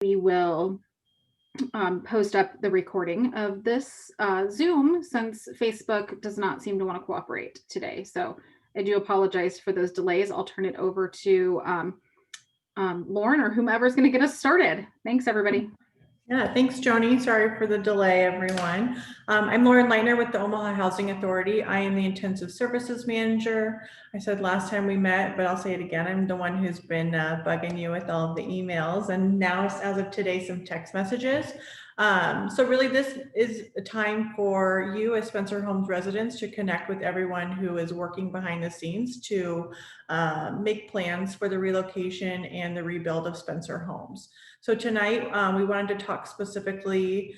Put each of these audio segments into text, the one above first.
we will post up the recording of this Zoom, since Facebook does not seem to want to cooperate today. So I do apologize for those delays. I'll turn it over to Lauren or whomever's going to get us started. Thanks, everybody. Yeah, thanks, Joni. Sorry for the delay, everyone. I'm Lauren Leitner with the Omaha Housing Authority. I am the Intensive Services Manager. I said last time we met, but I'll say it again. I'm the one who's been bugging you with all of the emails, and now, as of today, some text messages. So really, this is a time for you as Spencer Homes residents to connect with everyone who is working behind the scenes to make plans for the relocation and the rebuild of Spencer Homes. So tonight we wanted to talk specifically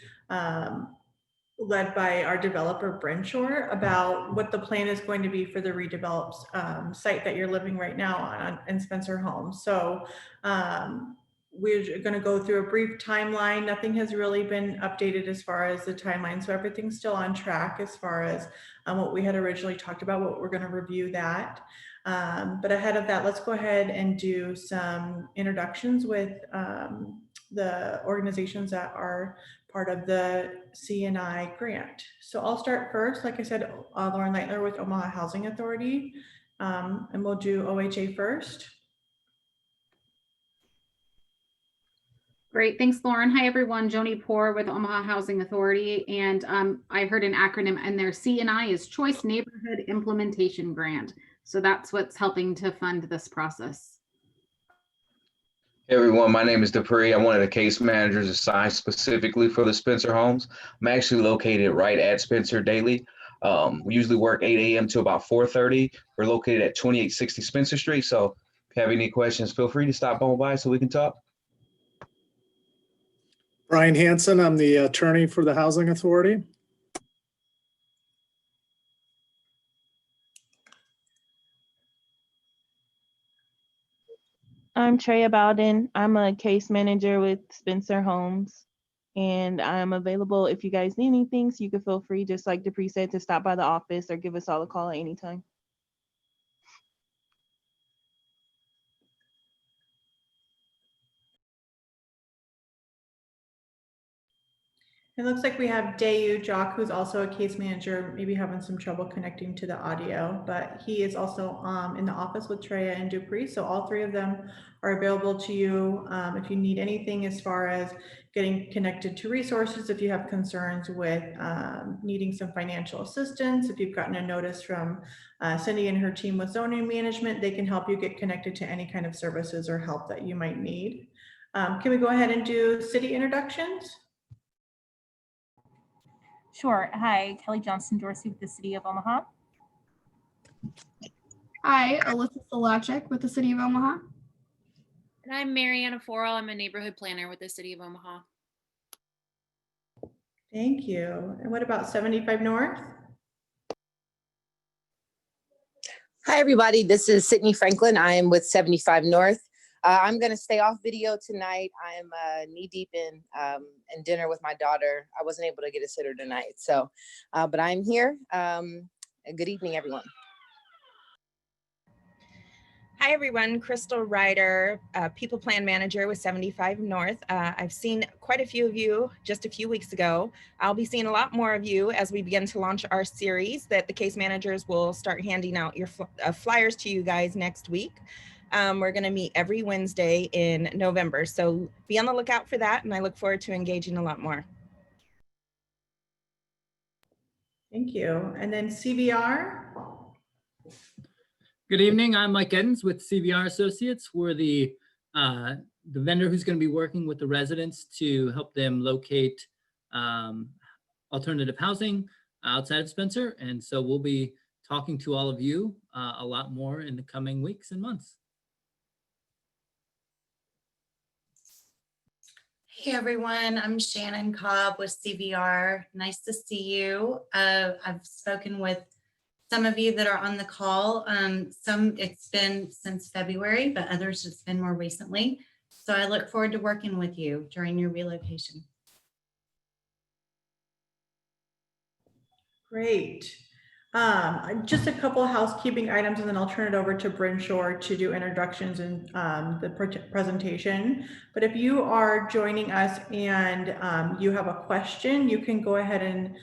led by our developer Brenshaw about what the plan is going to be for the redeveloped site that you're living right now on in Spencer Homes. So we're going to go through a brief timeline. Nothing has really been updated as far as the timeline, so everything's still on track as far as what we had originally talked about. What we're going to review that. But ahead of that, let's go ahead and do some introductions with the organizations that are part of the C&I grant. So I'll start first, like I said, Lauren Leitner with Omaha Housing Authority, and we'll do OHA first. Great, thanks, Lauren. Hi, everyone. Joni Poor with Omaha Housing Authority, and I heard an acronym, and their C&I is Choice Neighborhood Implementation Grant. So that's what's helping to fund this process. Hey everyone, my name is Dupree. I'm one of the case managers assigned specifically for the Spencer Homes. I'm actually located right at Spencer daily. We usually work 8 a.m. to about 4:30. We're located at 2860 Spencer Street. So if you have any questions, feel free to stop on by so we can talk. Brian Hansen, I'm the attorney for the Housing Authority. I'm Treya Bowden. I'm a case manager with Spencer Homes, and I'm available if you guys need anything. So you can feel free, just like Dupree said, to stop by the office or give us all a call at any time. It looks like we have Dayu Jock, who's also a case manager, maybe having some trouble connecting to the audio, but he is also in the office with Treya and Dupree. So all three of them are available to you if you need anything as far as getting connected to resources, if you have concerns with needing some financial assistance, if you've gotten a notice from Cindy and her team with zoning management, they can help you get connected to any kind of services or help that you might need. Can we go ahead and do city introductions? Sure. Hi, Kelly Johnston Dorsey with the City of Omaha. Hi, Alyssa Solachek with the City of Omaha. And I'm Mariana Forel. I'm a neighborhood planner with the City of Omaha. Thank you. And what about 75 North? Hi, everybody. This is Sydney Franklin. I am with 75 North. I'm going to stay off video tonight. I'm knee deep in dinner with my daughter. I wasn't able to get a sitter tonight. So, but I'm here. Good evening, everyone. Hi, everyone. Crystal Ryder, People Plan Manager with 75 North. I've seen quite a few of you just a few weeks ago. I'll be seeing a lot more of you as we begin to launch our series that the case managers will start handing out your flyers to you guys next week. We're going to meet every Wednesday in November. So be on the lookout for that. And I look forward to engaging a lot more. Thank you. And then CVR. Good evening. I'm Mike Edens with CVR Associates. We're the vendor who's going to be working with the residents to help them locate alternative housing outside of Spencer. And so we'll be talking to all of you a lot more in the coming weeks and months. Hey everyone, I'm Shannon Cobb with CVR. Nice to see you. I've spoken with some of you that are on the call. Some it's been since February, but others it's been more recently. So I look forward to working with you during your relocation. Great. Just a couple of housekeeping items, and then I'll turn it over to Bryn Shore to do introductions and the presentation. But if you are joining us and you have a question, you can go ahead and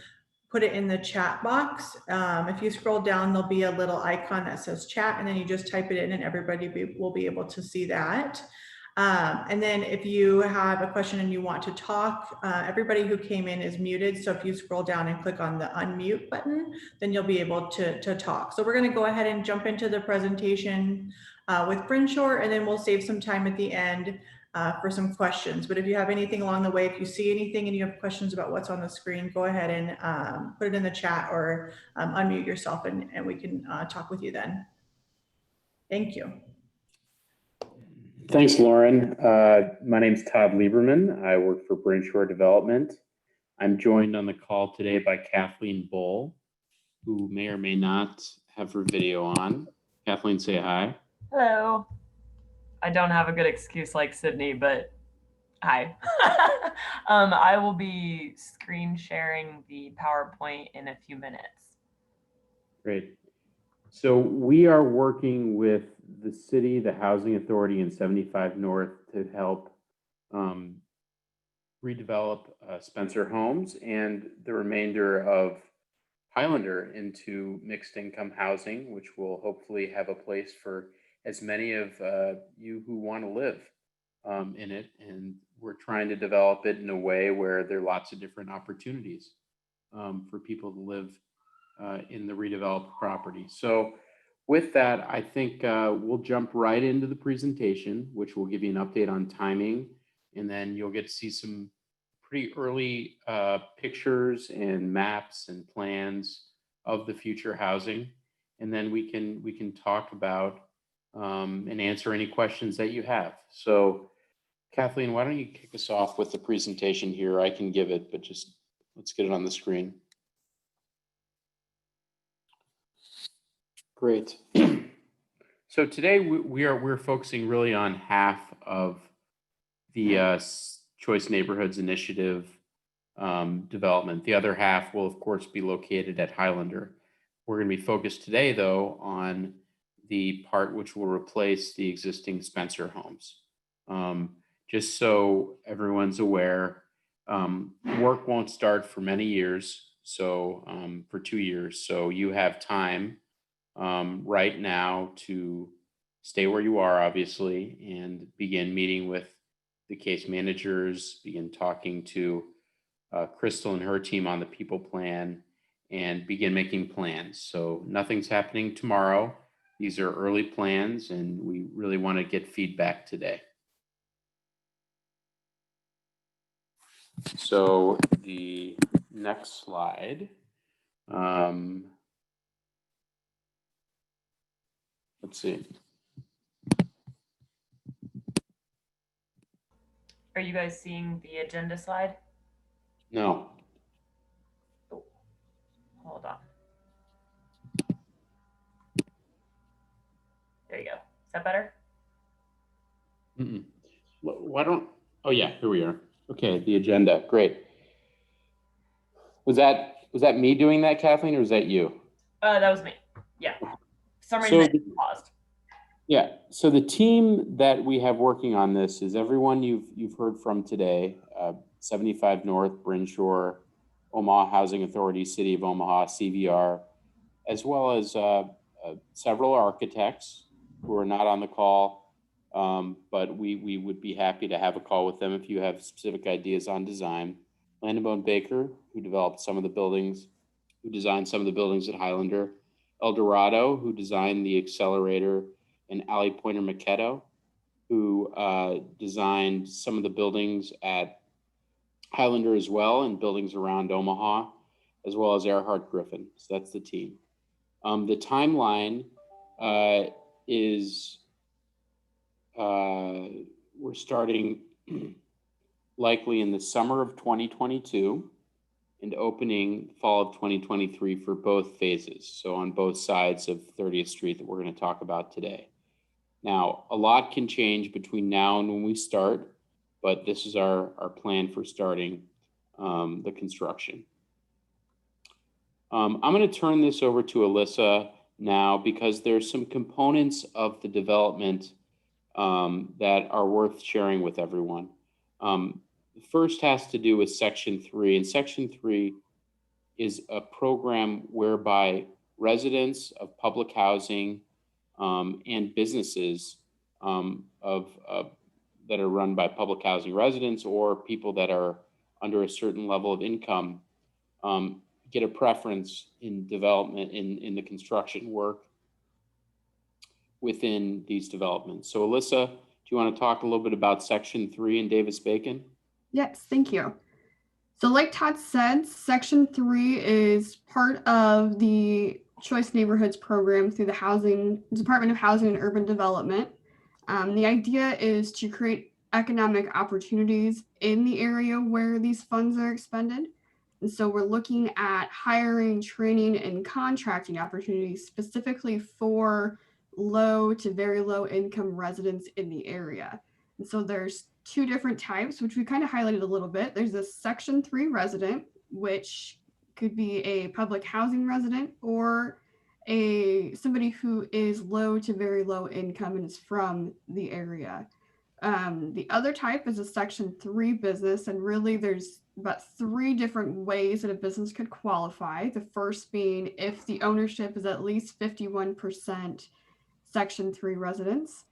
put it in the chat box. If you scroll down, there'll be a little icon that says chat, and then you just type it in and everybody will be able to see that. And then if you have a question and you want to talk, everybody who came in is muted. So if you scroll down and click on the unmute button, then you'll be able to talk. So we're going to go ahead and jump into the presentation with Bryn Shore, and then we'll save some time at the end for some questions. But if you have anything along the way, if you see anything and you have questions about what's on the screen, go ahead and put it in the chat or unmute yourself and we can talk with you then. Thank you. Thanks, Lauren. My name's Todd Lieberman. I work for Bryn Shore Development. I'm joined on the call today by Kathleen Bull, who may or may not have her video on. Kathleen, say hi. Hello. I don't have a good excuse like Sydney, but hi. I will be screen sharing the PowerPoint in a few minutes. Great. So we are working with the city, the Housing Authority, and 75 North to help redevelop Spencer Homes and the remainder of Highlander into mixed income housing, which will hopefully have a place for as many of you who want to live in it. And we're trying to develop it in a way where there are lots of different opportunities for people to live in the redeveloped property. So with that, I think we'll jump right into the presentation, which will give you an update on timing, and then you'll get to see some pretty early pictures and maps and plans of the future housing. And then we can talk about and answer any questions that you have. So Kathleen, why don't you kick us off with the presentation here? I can give it, but just let's get it on the screen. Great. So today we're focusing really on half of the Choice Neighborhoods Initiative development. The other half will of course be located at Highlander. We're going to be focused today though on the part which will replace the existing Spencer homes. Just so everyone's aware, work won't start for many years, so for 2 years. So you have time right now to stay where you are, obviously, and begin meeting with the case managers, begin talking to Crystal and her team on the people plan, and begin making plans. So nothing's happening tomorrow. These are early plans, and we really want to get feedback today. So the next slide. Let's see. Are you guys seeing the agenda slide? No. Oh, hold on. There you go. Is that better? Why don't, oh yeah, here we are. Okay, the agenda, great. Was that me doing that, Kathleen, or was that you? That was me. Yeah. For some reason it paused. Yeah, so the team that we have working on this is everyone you've heard from today, 75 North, Bryn Shore, Omaha Housing Authority, City of Omaha, CVR, as well as several architects who are not on the call, but we would be happy to have a call with them if you have specific ideas on design. Landon Baker, who developed some of the buildings, who designed some of the buildings at Highlander. El Dorado, who designed the accelerator, and Ali Pointer Maquetto, who designed some of the buildings at Highlander as well, and buildings around Omaha, as well as Earhart Griffin. So that's the team. The timeline is we're starting likely in the summer of 2022 and opening fall of 2023 for both phases. So on both sides of 30th Street that we're going to talk about today. Now, a lot can change between now and when we start, but this is our plan for starting the construction. I'm going to turn this over to Alyssa now because there's some components of the development that are worth sharing with everyone. The first has to do with Section 3, and Section 3 is a program whereby residents of public housing and businesses that are run by public housing residents or people that are under a certain level of income get a preference in development in the construction work within these developments. So Alyssa, do you want to talk a little bit about Section 3 in Davis-Bacon? Yes, thank you. So like Todd said, Section 3 is part of the Choice Neighborhoods program through the Department of Housing and Urban Development. The idea is to create economic opportunities in the area where these funds are expended. And so we're looking at hiring, training, and contracting opportunities specifically for low to very low income residents in the area. And so there's two different types, which we kind of highlighted a little bit. There's a Section 3 resident, which could be a public housing resident or somebody who is low to very low income and is from the area. The other type is a Section 3 business, and really there's about 3 different ways that a business could qualify. The first being if the ownership is at least 51% Section 3 residents,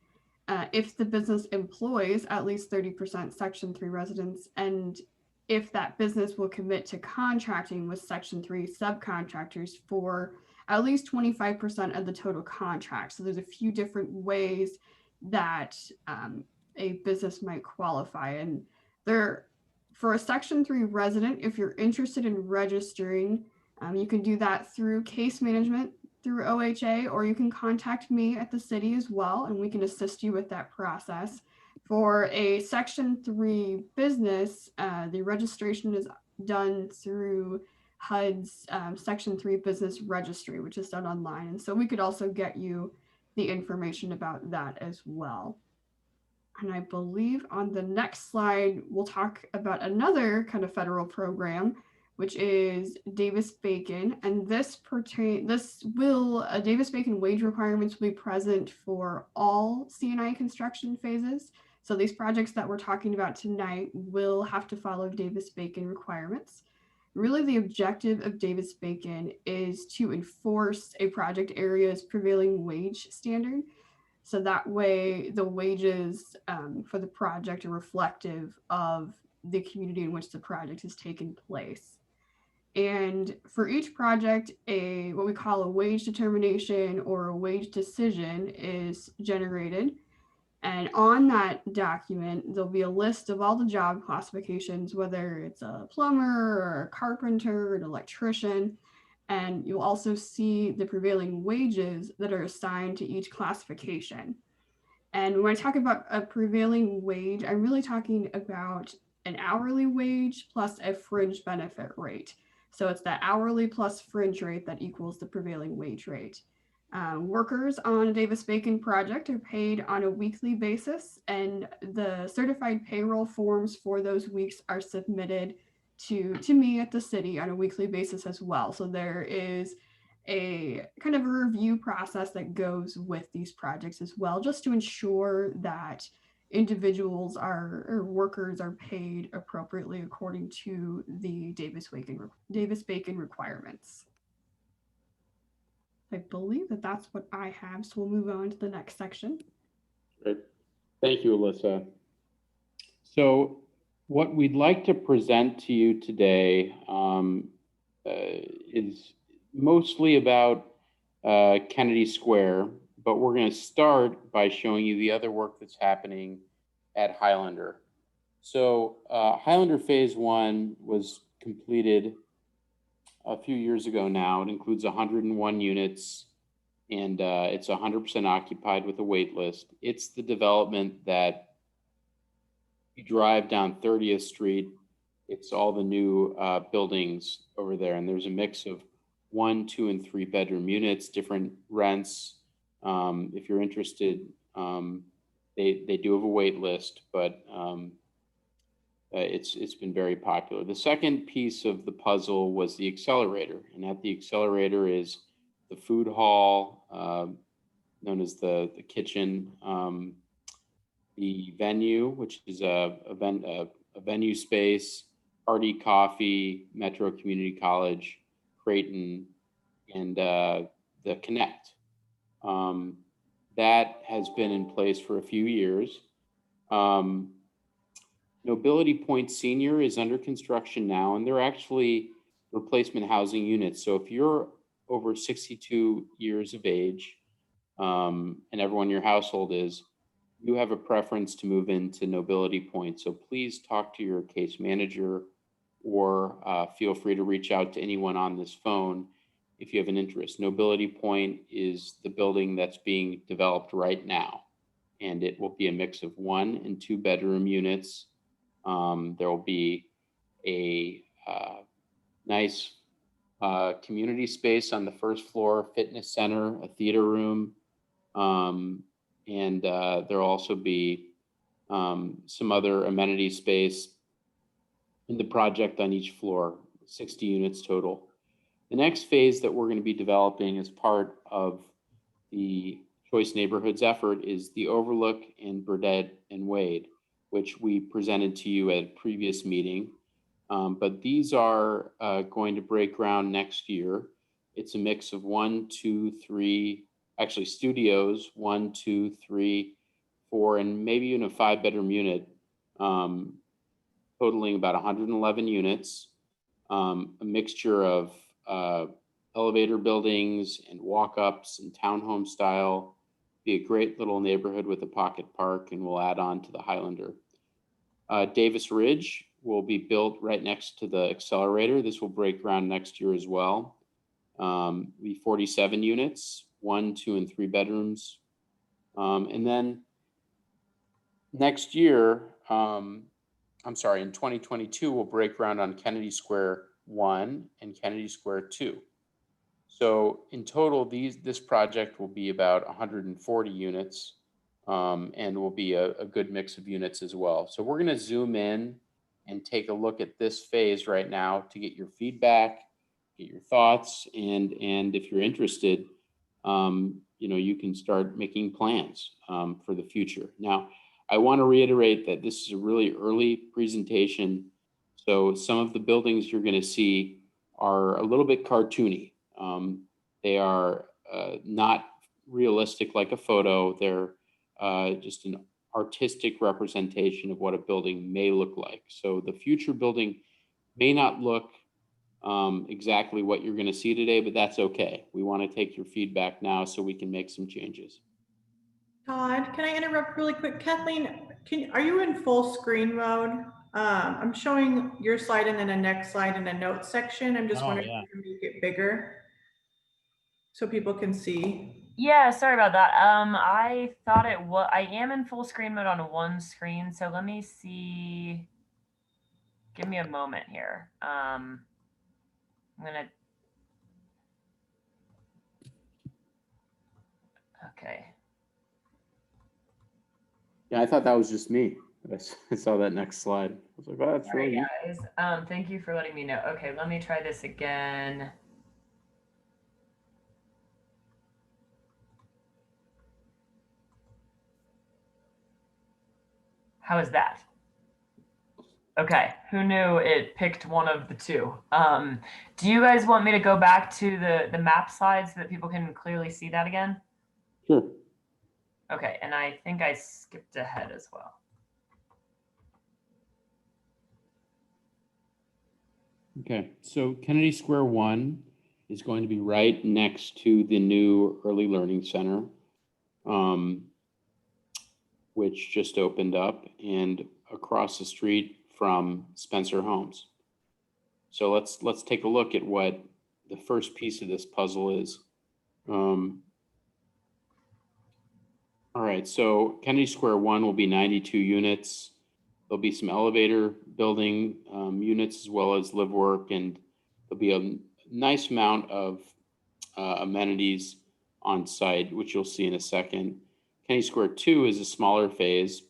if the business employs at least 30% Section 3 residents, and if that business will commit to contracting with Section 3 subcontractors for at least 25% of the total contract. So there's a few different ways that a business might qualify. And for a Section 3 resident, if you're interested in registering, you can do that through case management through OHA, or you can contact me at the city as well, and we can assist you with that process. For a Section 3 business, the registration is done through HUD's Section 3 business registry, which is done online. And so we could also get you the information about that as well. And I believe on the next slide, we'll talk about another kind of federal program, which is Davis-Bacon. And Davis-Bacon wage requirements will be present for all C&I construction phases. So these projects that we're talking about tonight will have to follow Davis-Bacon requirements. Really, the objective of Davis-Bacon is to enforce a project area's prevailing wage standard. So that way the wages for the project are reflective of the community in which the project has taken place. And for each project, what we call a wage determination or a wage decision is generated. And on that document, there'll be a list of all the job classifications, whether it's a plumber or a carpenter or an electrician. And you'll also see the prevailing wages that are assigned to each classification. And when I talk about a prevailing wage, I'm really talking about an hourly wage plus a fringe benefit rate. So it's that hourly plus fringe rate that equals the prevailing wage rate. Workers on a Davis-Bacon project are paid on a weekly basis, and the certified payroll forms for those weeks are submitted to me at the city on a weekly basis as well. So there is a kind of a review process that goes with these projects as well, just to ensure that individuals or workers are paid appropriately according to the Davis-Bacon requirements. I believe that that's what I have, so we'll move on to the next section. Great. Thank you, Alyssa. So what we'd like to present to you today is mostly about Kennedy Square, but we're going to start by showing you the other work that's happening at Highlander. So Highlander Phase 1 was completed a few years ago now. It includes 101 units, and it's 100% occupied with a wait list. It's the development that you drive down 30th Street. It's all the new buildings over there, and there's a mix of 1, 2, and 3 bedroom units, different rents. If you're interested, they do have a wait list, but it's been very popular. The second piece of the puzzle was the accelerator, and at the accelerator is the food hall, known as the kitchen, the venue, which is a venue space, Party Coffee, Metro Community College, Creighton, and the Connect. That has been in place for a few years. Nobility Point Senior is under construction now, and they're actually replacement housing units. So if you're over 62 years of age, and everyone in your household is, you have a preference to move into Nobility Point. So please talk to your case manager, or feel free to reach out to anyone on this phone if you have an interest. Nobility Point is the building that's being developed right now, and it will be a mix of 1 and 2 bedroom units. There will be a nice community space on the first floor, fitness center, a theater room, and there'll also be some other amenity space in the project on each floor, 60 units total. The next phase that we're going to be developing as part of the Choice Neighborhoods effort is the Overlook in Burdett and Wade, which we presented to you at a previous meeting. But these are going to break ground next year. It's a mix of 1, 2, 3, actually studios, 1, 2, 3, 4, and maybe even a 5-bedroom unit, totaling about 111 units, a mixture of elevator buildings and walk-ups and townhome style. Be a great little neighborhood with a pocket park, and we'll add on to the Highlander. Davis Ridge will be built right next to the accelerator. This will break ground next year as well. Be 47 units, 1, 2, and 3 bedrooms. And then next year, in 2022, we'll break ground on Kennedy Square 1 and Kennedy Square 2. So in total, this project will be about 140 units, and will be a good mix of units as well. So we're going to zoom in and take a look at this phase right now to get your feedback, get your thoughts, and if you're interested, you can start making plans for the future. Now, I want to reiterate that this is a really early presentation, so some of the buildings you're going to see are a little bit cartoony. They are not realistic like a photo. They're just an artistic representation of what a building may look like. So the future building may not look exactly what you're going to see today, but that's okay. We want to take your feedback now so we can make some changes. Todd, can I interrupt really quick? Kathleen, are you in full screen mode? I'm showing your slide and then a next slide and a notes section. I'm just wondering if you can make it bigger so people can see. Yeah, sorry about that. I thought it was, I am in full screen mode on one screen. So let me see. Give me a moment here. I'm gonna. Okay. Yeah, I thought that was just me. I saw that next slide. I was like, oh, that's All right, really guys. Thank you for letting me know. Okay, let me try this again. How is that? Okay, who knew it picked one of the two? Do you guys want me to go back to the map slides so that people can clearly see that again? Sure. Okay, and I think I skipped ahead as well. Okay, so Kennedy Square 1 is going to be right next to the new Early Learning Center, which just opened up, and across the street from Spencer Homes. So let's take a look at what the first piece of this puzzle is. All right, so Kennedy Square 1 will be 92 units. There'll be some elevator building units as well as live work, and there'll be a nice amount of amenities on site, which you'll see in a second. Kennedy Square 2 is a smaller phase,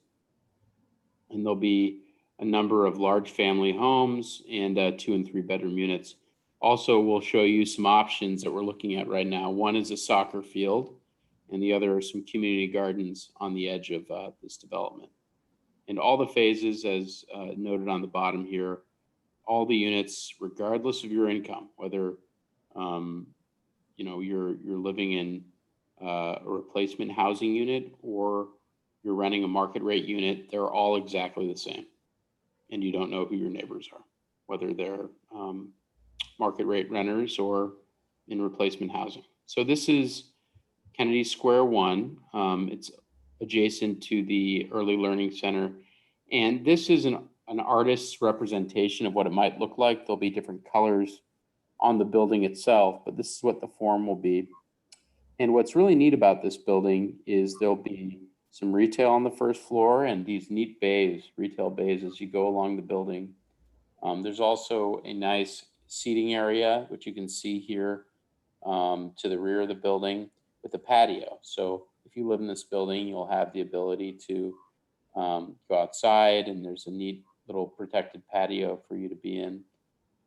and there'll be a number of large family homes and 2 and 3 bedroom units. Also, we'll show you some options that we're looking at right now. One is a soccer field, and the other are some community gardens on the edge of this development. And all the phases, as noted on the bottom here, all the units, regardless of your income, whether you're living in a replacement housing unit or you're renting a market rate unit, they're all exactly the same. And you don't know who your neighbors are, whether they're market rate renters or in replacement housing. So this is Kennedy Square 1. It's adjacent to the Early Learning Center. And this is an artist's representation of what it might look like. There'll be different colors on the building itself, but this is what the form will be. And what's really neat about this building is there'll be some retail on the first floor and these neat bays, retail bays, as you go along the building. There's also a nice seating area, which you can see here to the rear of the building with a patio. So if you live in this building, you'll have the ability to go outside, and there's a neat little protected patio for you to be in.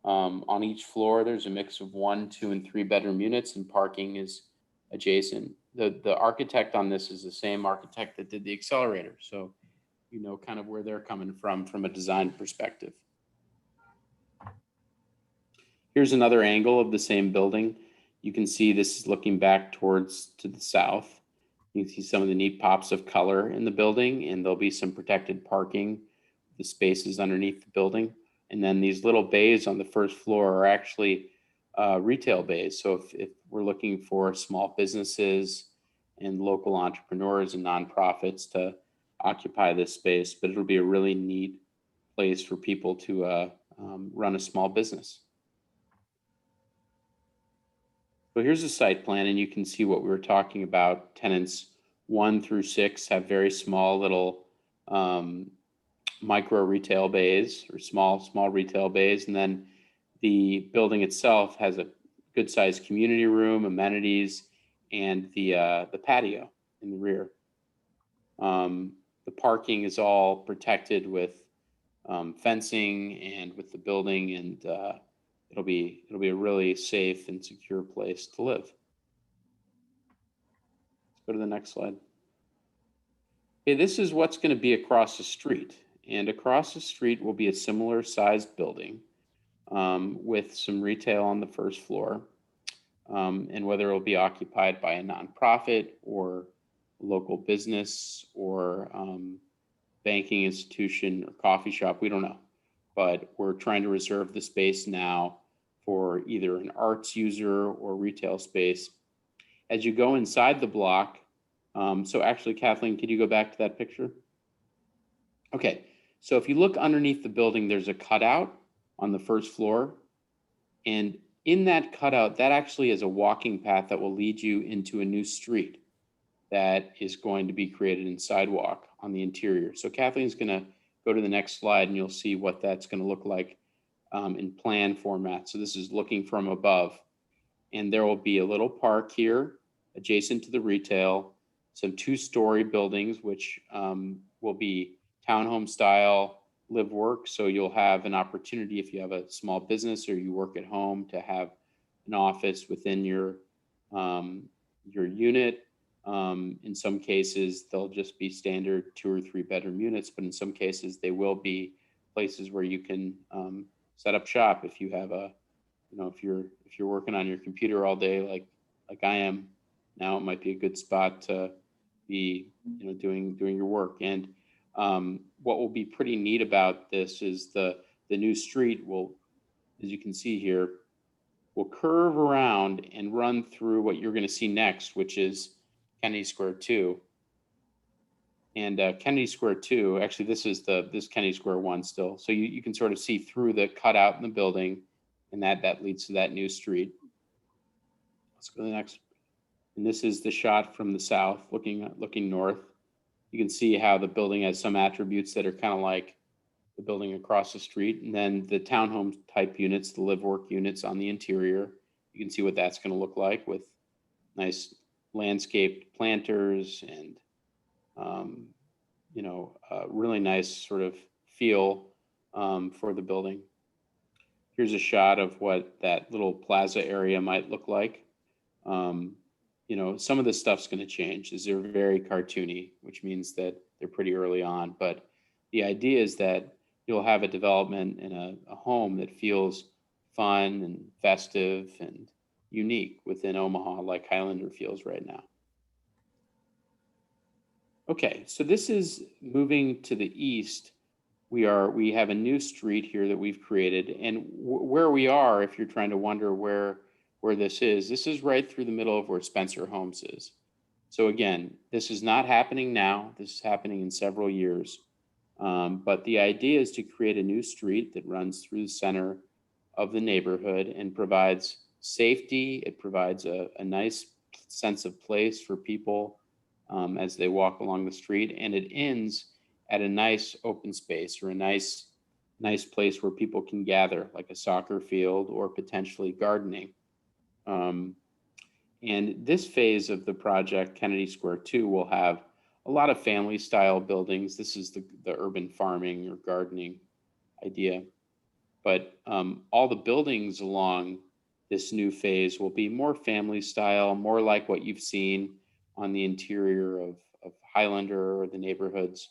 On each floor, there's a mix of 1, 2, and 3 bedroom units, and parking is adjacent. The architect on this is the same architect that did the accelerator. So you know kind of where they're coming from a design perspective. Here's another angle of the same building. You can see this is looking back to the south. You can see some of the neat pops of color in the building, and there'll be some protected parking, the spaces underneath the building. And then these little bays on the first floor are actually retail bays. So if we're looking for small businesses and local entrepreneurs and nonprofits to occupy this space, but it'll be a really neat place for people to run a small business. So here's a site plan, and you can see what we were talking about. Tenants 1 through 6 have very small little micro retail bays or small retail bays. And then the building itself has a good sized community room, amenities, and the patio in the rear. The parking is all protected with fencing and with the building, and it'll be a really safe and secure place to live. Let's go to the next slide. Okay, this is what's going to be across the street. And across the street will be a similar sized building with some retail on the first floor. And whether it will be occupied by a nonprofit or a local business or banking institution or coffee shop, we don't know. But we're trying to reserve the space now for either an arts user or retail space. As you go inside the block, so actually, Kathleen, could you go back to that picture? Okay, so if you look underneath the building, there's a cutout on the first floor. And in that cutout, that actually is a walking path that will lead you into a new street that is going to be created in sidewalk on the interior. So Kathleen's going to go to the next slide, and you'll see what that's going to look like in plan format. So this is looking from above. And there will be a little park here adjacent to the retail, some 2-story buildings, which will be townhome style live work. So you'll have an opportunity, if you have a small business or you work at home, to have an office within your unit. In some cases, they'll just be standard 2 or 3 bedroom units, but in some cases they will be places where you can set up shop if you have if you're working on your computer all day like I am now. It might be a good spot to be doing your work. And what will be pretty neat about this is the new street will, as you can see here, will curve around and run through what you're going to see next, which is Kennedy Square 2. And Kennedy Square 2, actually this Kennedy Square 1 still. So you can sort of see through the cutout in the building, and that leads to that new street. Let's go to the next. And this is the shot from the south, looking north. You can see how the building has some attributes that are kind of like the building across the street. And then the townhome type units, the live work units on the interior, you can see what that's going to look like with nice landscaped planters and really nice sort of feel for the building. Here's a shot of what that little plaza area might look like. You know, some of this stuff's going to change. They're very cartoony, which means that they're pretty early on. But the idea is that you'll have a development in a home that feels fun and festive and unique within Omaha, like Highlander feels right now. Okay, so this is moving to the east. We have a new street here that we've created, and where we are, if you're trying to wonder where this is right through the middle of where Spencer Homes is. So again, this is not happening now. This is happening in several years. But the idea is to create a new street that runs through the center of the neighborhood and provides safety. It provides a nice sense of place for people as they walk along the street, and it ends at a nice open space or a nice place where people can gather, like a soccer field or potentially gardening. And this phase of the project, Kennedy Square 2, will have a lot of family style buildings. This is the urban farming or gardening idea. But all the buildings along this new phase will be more family style, more like what you've seen on the interior of Highlander or the neighborhoods.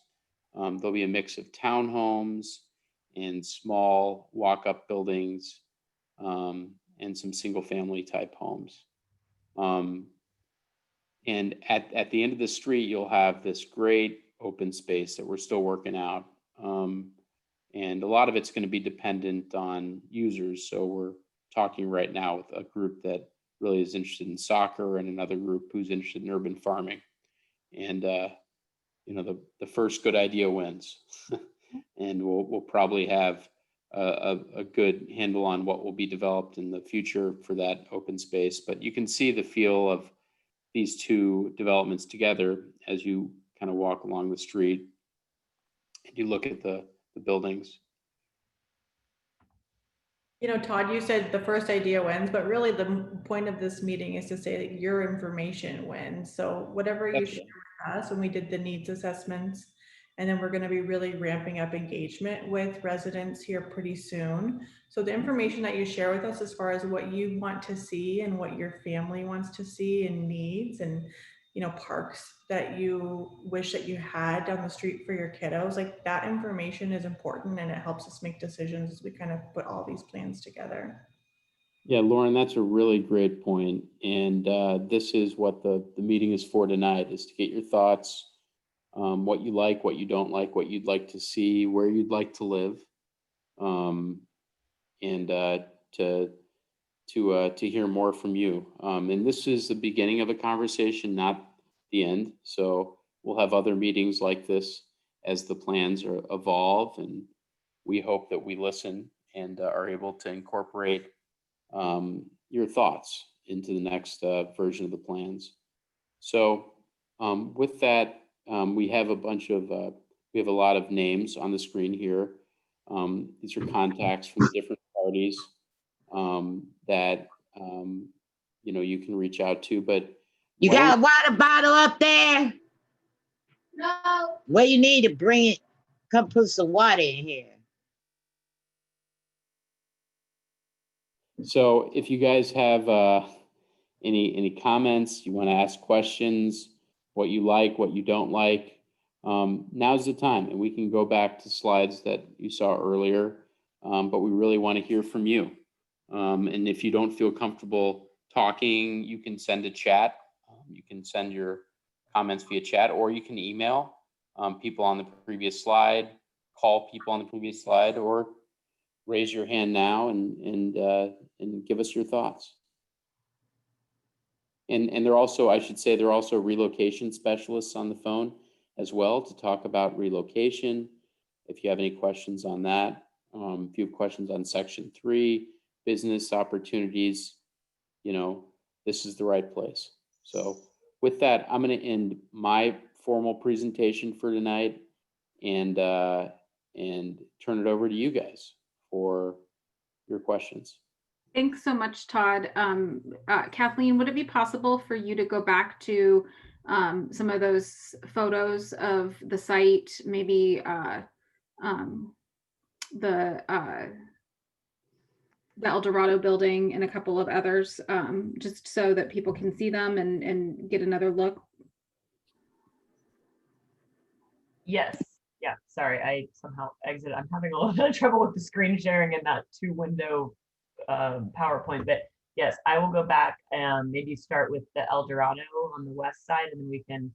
There'll be a mix of townhomes and small walk-up buildings and some single-family type homes. And at the end of the street, you'll have this great open space that we're still working out. And a lot of it's going to be dependent on users. So we're talking right now with a group that really is interested in soccer and another group who's interested in urban farming. And you know, the first good idea wins. And we'll probably have a good handle on what will be developed in the future for that open space. But you can see the feel of these two developments together as you kind of walk along the street and you look at the buildings. You know, Todd, you said the first idea wins, but really the point of this meeting is to say that your information wins. So whatever you share with us, when we did the needs assessments, and then we're going to be really ramping up engagement with residents here pretty soon. So the information that you share with us as far as what you want to see and what your family wants to see and needs, and you know, parks that you wish that you had down the street for your kiddos, like that information is important, and it helps us make decisions as we kind of put all these plans together. Yeah, Lauren, that's a really great point. And this is what the meeting is for tonight, is to get your thoughts, what you like, what you don't like, what you'd like to see, where you'd like to live, and to hear more from you. And this is the beginning of a conversation, not the end. So we'll have other meetings like this as the plans evolve, and we hope that we listen and are able to incorporate your thoughts into the next version of the plans. So with that, we have a lot of names on the screen here. These are contacts from the different parties that you know, you can reach out to. But you got a water bottle up there? No. Well, you need to bring it. Come put some water in here. So if you guys have any comments, you want to ask questions, what you like, what you don't like, now's the time, and we can go back to slides that you saw earlier, but we really want to hear from you. And if you don't feel comfortable talking, you can send a chat. You can send your comments via chat, or you can email people on the previous slide, call people on the previous slide, or raise your hand now and give us your thoughts. And there are also, I should say, there are also relocation specialists on the phone as well to talk about relocation. If you have any questions on that, if you have questions on Section 3, business opportunities, you know, this is the right place. So with that, I'm going to end my formal presentation for tonight and turn it over to you guys for your questions. Thanks so much, Todd. Kathleen, would it be possible for you to go back to some of those photos of the site, maybe the El Dorado building and a couple of others, just so that people can see them and get another look. Yes. Yeah. Sorry, I somehow exited. I'm having a little bit of trouble with the screen sharing in that 2-window PowerPoint. But yes, I will go back and maybe start with the El Dorado on the west side, and then we can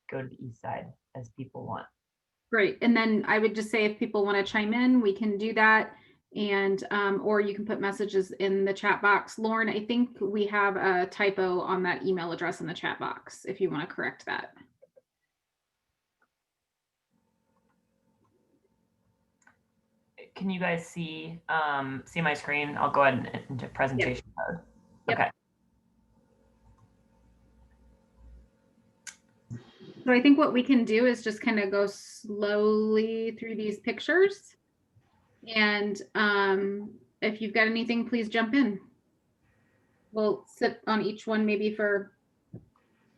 go to the east side as people want. Great. And then I would just say if people want to chime in, we can do that. And or you can put messages in the chat box. Lauren, I think we have a typo on that email address in the chat box if you want to correct that. Can you guys see my screen? I'll go ahead and into presentation mode. Yep. Okay. So I think what we can do is just kind of go slowly through these pictures. And if you've got anything, please jump in. We'll sit on each one maybe for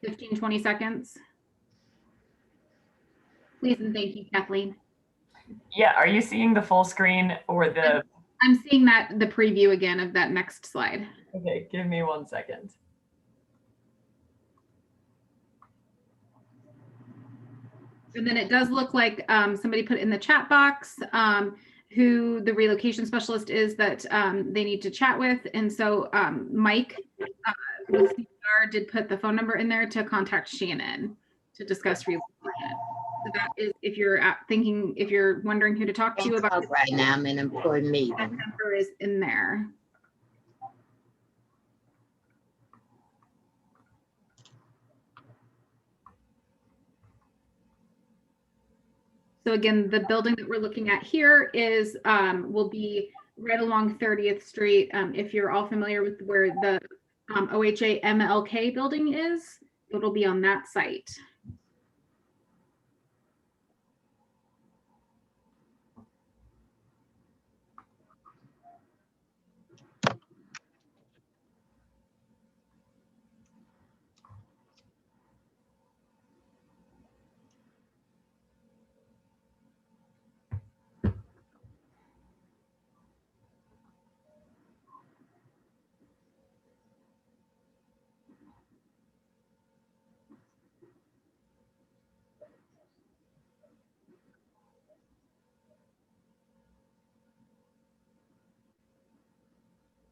15, 20 seconds. Please and thank you, Kathleen. Yeah, are you seeing the full screen or the? I'm seeing the preview again of that next slide. Okay, give me 1 second. And then it does look like somebody put in the chat box who the relocation specialist is that they need to chat with. And so Mike with CPR did put the phone number in there to contact Shannon to discuss relocation. So that is, if you're thinking, if you're wondering who to talk to about right now, I'm in an important meeting. that number is in there. So again, the building that we're looking at here is will be right along 30th Street. If you're all familiar with where the OHA MLK building is, it'll be on that site.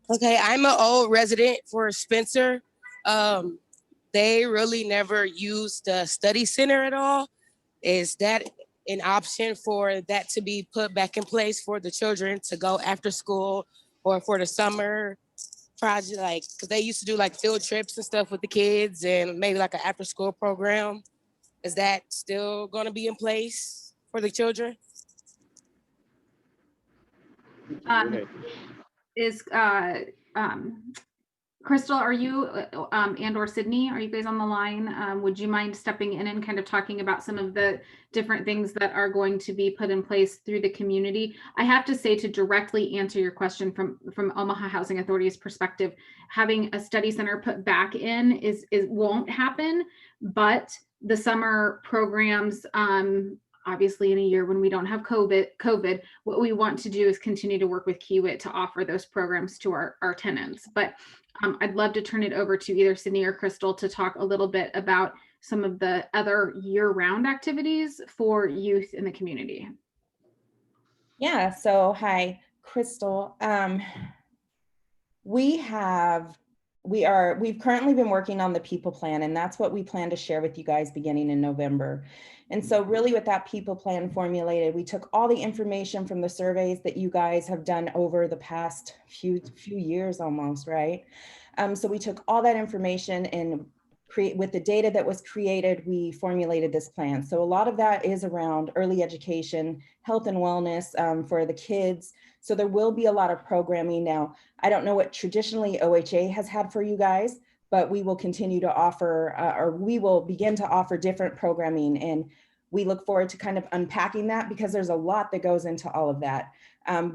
Okay, I'm an old resident for Spencer. They really never used the study center at all. Is that an option for that to be put back in place for the children to go after school or for the summer project? Like, because they used to do like field trips and stuff with the kids and maybe like an after school program. Is that still going to be in place for the children? Crystal, are you and or Sydney, are you guys on the line? Would you mind stepping in and kind of talking about some of the different things that are going to be put in place through the community? I have to say, to directly answer your question from Omaha Housing Authority's perspective, having a study center put back in won't happen, but the summer programs, obviously in a year when we don't have COVID, what we want to do is continue to work with Kiewit to offer those programs to our tenants. But I'd love to turn it over to either Sydney or Crystal to talk a little bit about some of the other year-round activities for youth in the community. Yeah, so hi, Crystal. We've currently been working on the people plan, and that's what we plan to share with you guys beginning in November. And so really with that people plan formulated, we took all the information from the surveys that you guys have done over the past few years almost, right? So we took all that information and with the data that was created, we formulated this plan. So a lot of that is around early education, health and wellness for the kids. So there will be a lot of programming. Now, I don't know what traditionally OHA has had for you guys, but we will continue to offer, or we will begin to offer different programming. And we look forward to kind of unpacking that because there's a lot that goes into all of that.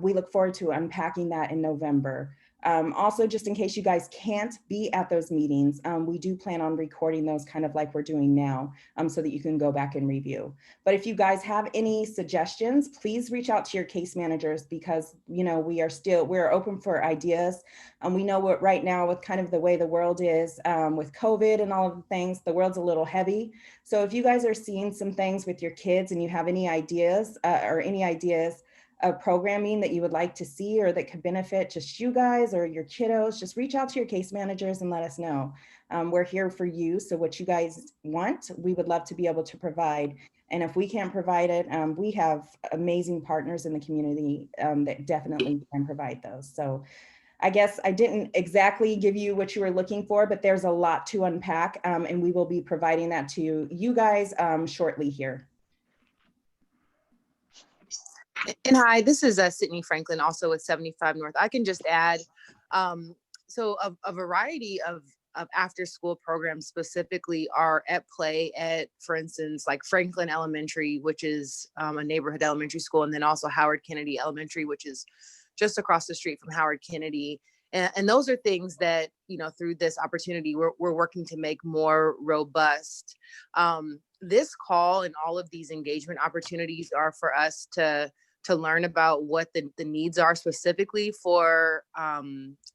We look forward to unpacking that in November. Also, just in case you guys can't be at those meetings, we do plan on recording those kind of like we're doing now, so that you can go back and review. But if you guys have any suggestions, please reach out to your case managers, because we're open for ideas. We know what right now, with kind of the way the world is, with COVID and all of the things, the world's a little heavy. So if you guys are seeing some things with your kids and you have any ideas of programming that you would like to see or that could benefit just you guys or your kiddos, just reach out to your case managers and let us know. We're here for you. So what you guys want, we would love to be able to provide. And if we can't provide it, we have amazing partners in the community that definitely can provide those. So I guess I didn't exactly give you what you were looking for, but there's a lot to unpack, and we will be providing that to you guys shortly here. And hi, this is Sydney Franklin, also with 75 North. I can just add, so a variety of after school programs specifically are at play at, for instance, like Franklin Elementary, which is a neighborhood elementary school, and then also Howard Kennedy Elementary, which is just across the street from Howard Kennedy. And those are things that, through this opportunity, we're working to make more robust. This call and all of these engagement opportunities are for us to learn about what the needs are specifically for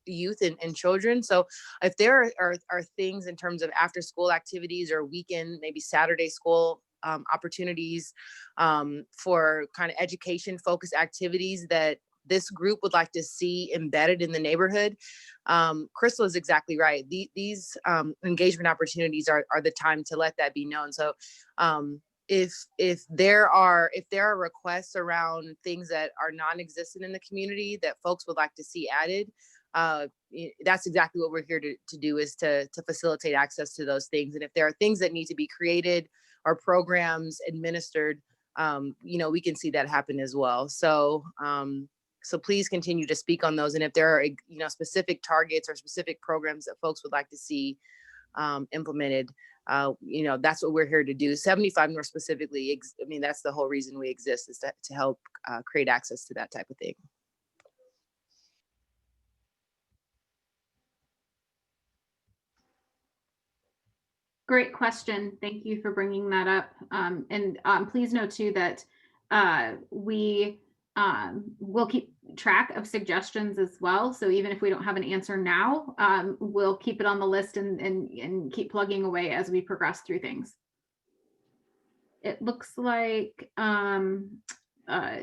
youth and children. So if there are things in terms of after school activities or weekend, maybe Saturday school opportunities for kind of education focused activities that this group would like to see embedded in the neighborhood, Crystal is exactly right. These engagement opportunities are the time to let that be known. So if there are requests around things that are non-existent in the community that folks would like to see added, that's exactly what we're here to do, is to facilitate access to those things. And if there are things that need to be created or programs administered, we can see that happen as well. So so please continue to speak on those. And if there are specific targets or specific programs that folks would like to see implemented, that's what we're here to do. 75 North specifically, that's the whole reason we exist, is to help create access to that type of thing. Great question. Thank you for bringing that up. And please know too that we will keep track of suggestions as well. So even if we don't have an answer now, we'll keep it on the list and keep plugging away as we progress through things. It looks like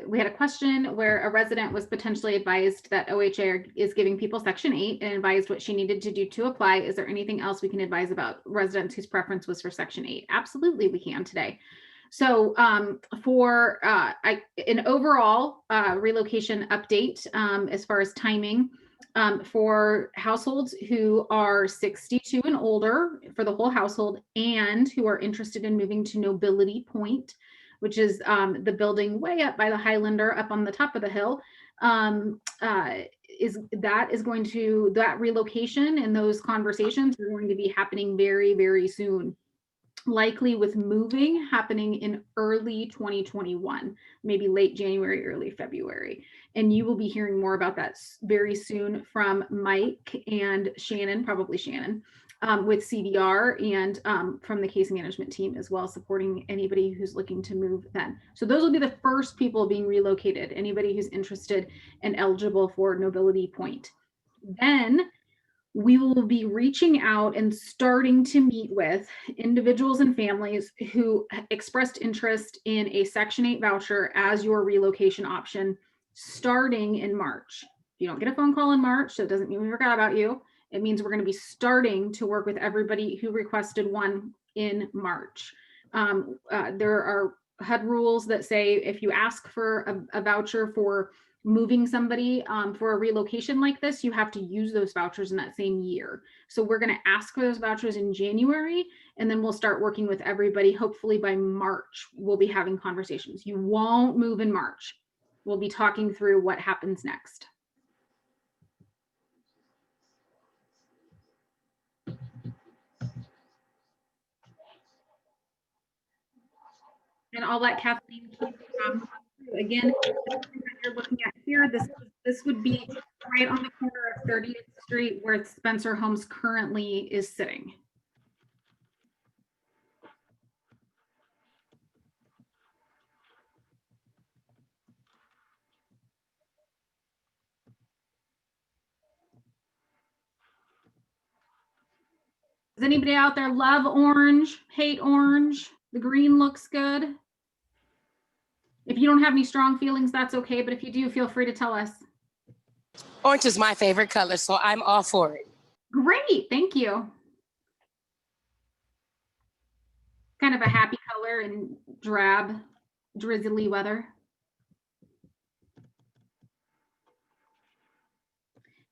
we had a question where a resident was potentially advised that OHA is giving people Section 8 and advised what she needed to do to apply. Is there anything else we can advise about residents whose preference was for Section 8? Absolutely, we can today. So for an overall relocation update, as far as timing, for households who are 62 and older for the whole household and who are interested in moving to Nobility Point, which is the building way up by the Highlander up on the top of the hill, that relocation and those conversations are going to be happening very, very soon. Likely with moving happening in early 2021, maybe late January, early February. And you will be hearing more about that very soon from Mike and Shannon, probably Shannon, with CVR and from the case management team as well, supporting anybody who's looking to move then. So those will be the first people being relocated, anybody who's interested and eligible for Nobility Point. Then we will be reaching out and starting to meet with individuals and families who expressed interest in a Section 8 voucher as your relocation option starting in March. If you don't get a phone call in March, that doesn't mean we forgot about you. It means we're going to be starting to work with everybody who requested one in March. There are HUD rules that say if you ask for a voucher for moving somebody for a relocation like this, you have to use those vouchers in that same year. So we're going to ask for those vouchers in January, and then we'll start working with everybody. Hopefully by March, we'll be having conversations. You won't move in March. We'll be talking through what happens next. And I'll let Kathleen keep again, that you're looking at here, this would be right on the corner of 30th Street where Spencer Homes currently is sitting. Does anybody out there love orange, hate orange? The green looks good. If you don't have any strong feelings, that's okay. But if you do, feel free to tell us. Orange is my favorite color, so I'm all for it. Great, thank you. Kind of a happy color in drab, drizzly weather.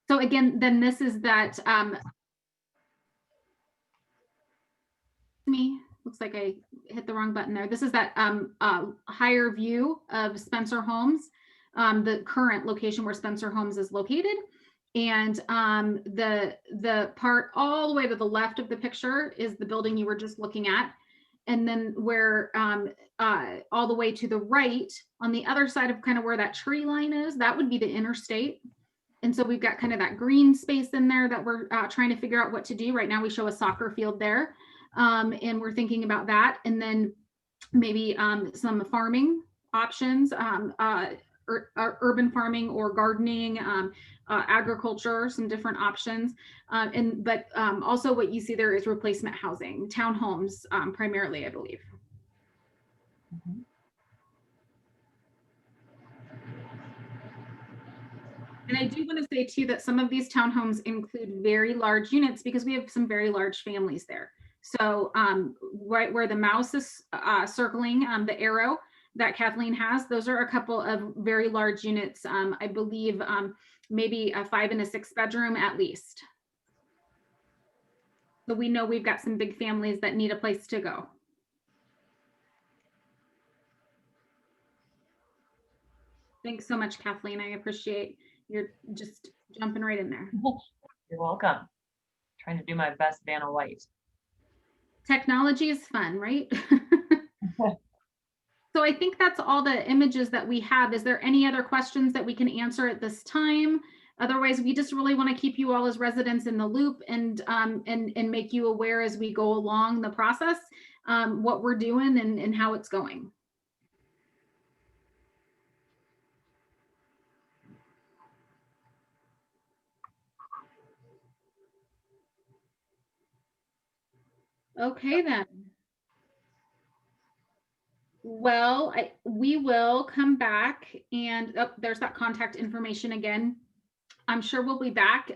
So again, then this is that, looks like I hit the wrong button there. This is that higher view of Spencer Homes, the current location where Spencer Homes is located. And the part all the way to the left of the picture is the building you were just looking at. And then where all the way to the right on the other side of kind of where that tree line is, that would be the interstate. And so we've got kind of that green space in there that we're trying to figure out what to do. Right now we show a soccer field there, and we're thinking about that. And then maybe some farming options, urban farming or gardening, agriculture, some different options. But also what you see there is replacement housing, townhomes primarily, I believe. Mm-hmm. And I do want to say too that some of these townhomes include very large units because we have some very large families there. So right where the mouse is circling the arrow that Kathleen has, those are a couple of very large units. I believe maybe a 5 and a 6 bedroom at least. So we know we've got some big families that need a place to go. Thanks so much, Kathleen. I appreciate you're just jumping right in there. You're welcome. Trying to do my best Vanna White. Technology is fun, right? So I think that's all the images that we have. Is there any other questions that we can answer at this time? Otherwise, we just really want to keep you all as residents in the loop and make you aware as we go along the process, what we're doing and how it's going. Okay, then. Well, we will come back and there's that contact information again. I'm sure we'll be back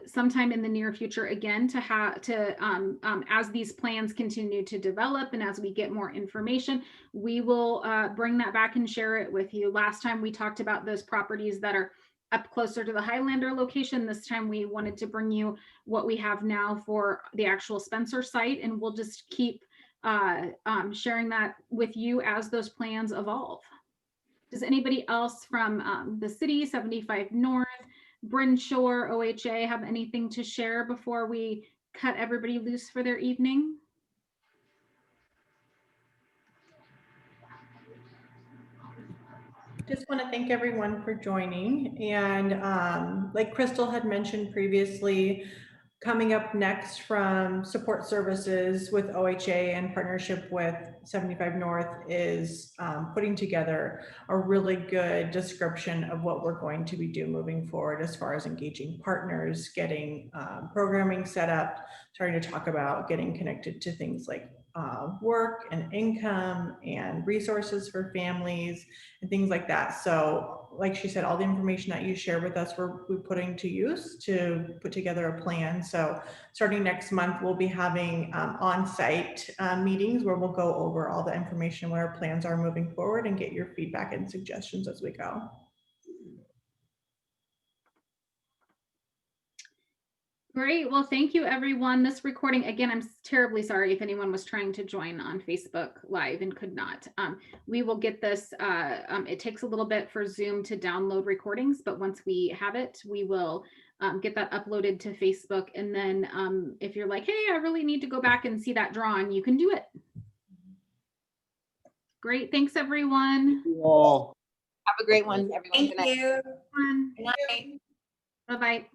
sometime in the near future again to as these plans continue to develop and as we get more information, we will bring that back and share it with you. Last time we talked about those properties that are up closer to the Highlander location. This time we wanted to bring you what we have now for the actual Spencer site, and we'll just keep sharing that with you as those plans evolve. Does anybody else from the city, 75 North, Bryn Shore, OHA have anything to share before we cut everybody loose for their evening? Just want to thank everyone for joining. And like Crystal had mentioned previously, coming up next from support services with OHA in partnership with 75 North is putting together a really good description of what we're going to be doing moving forward as far as engaging partners, getting programming set up, starting to talk about getting connected to things like work and income and resources for families and things like that. So like she said, all the information that you share with us, we're putting to use to put together a plan. So starting next month, we'll be having on-site meetings where we'll go over all the information, what our plans are moving forward, and get your feedback and suggestions as we go. Great. Well, thank you, everyone. This recording, again, I'm terribly sorry if anyone was trying to join on Facebook Live and could not. We will get this. It takes a little bit for Zoom to download recordings, but once we have it, we will get that uploaded to Facebook. And then if you're like, hey, I really need to go back and see that drawing, you can do it. Great. Thanks, everyone. Thank you all. Have a great one, everyone. Thank you. Good night. Bye-bye.